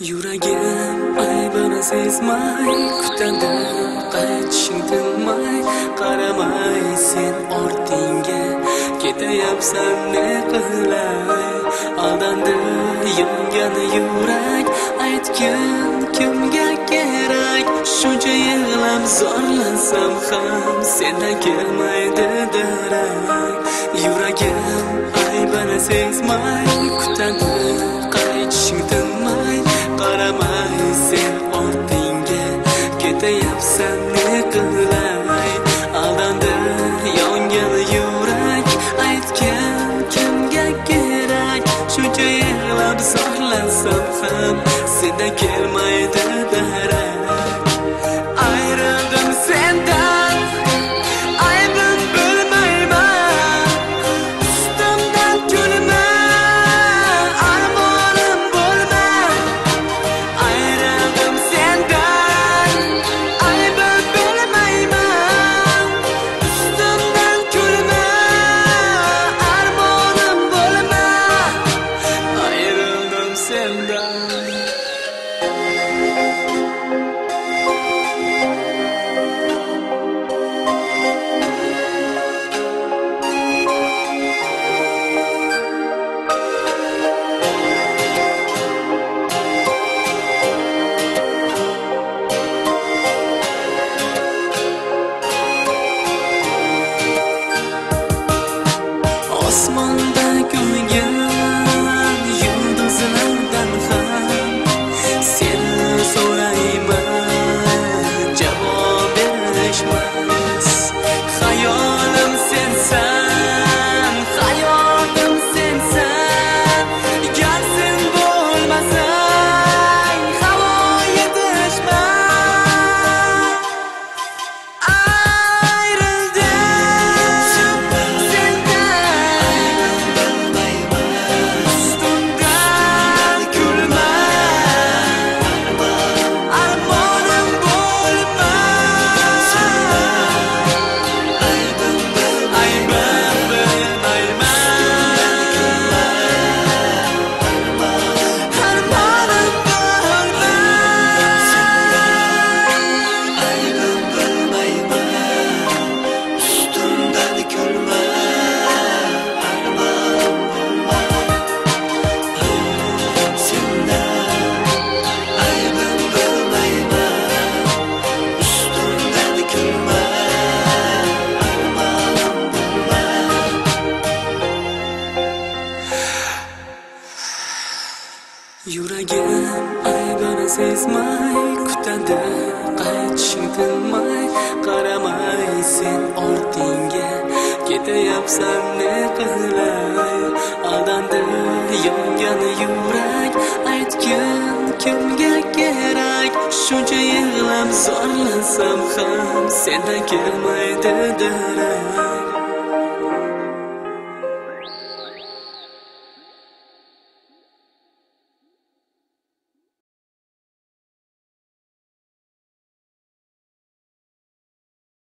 Yuragim aybini sezmay kutadi, qaytishing tinmay, qaramay sen ortingga, ketayapsan ne qilay, aldandi yongan yurak, aytgin kimga kerak, shuncha yig'lab zorlansam ham sendan kelmaydi darak. Yuragim aybini sezmay kutadi, qaytishing tinmay, qaramay sen ortingga, ketayapsan ne qilay, aldandi yongan yurak, aytgan kimga kerak, shuncha yig'lab zorlansam ham sendan kelmaydi darak. Ayrildim sendan, aybim bilmayman, ustimdan kulma, armonim bo'lma. Ayrildim sendan, aybim bilmayman, ustimdan kulma, armonim bo'lma. Ayrildim sendan. Osmonda kuygan yulduzlardan ham seni so'rayman, javob berishmas. Xayolim sensan, hayotim sensan, gar sen bo'lmasang havo yetishmas. Ayrildim sendan, ustimdan kulma, armonim bo'lma. Aybim bilmayman, armonim bo'lma. Aybim bilmayman, ustimdan kulma, armonim bo'lma. Sendan aybim bilmayman, ustimdan kulma, armonim bo'lma. Yuragim aybini sezmay kutadi, qaytishing tinmay, qaramay sen ortingga, ketayapsan ne qilay, aldandi yongan yurak, aytgin kimga kerak, shuncha yig'lab zorlansam ham sendan kelmaydi darak.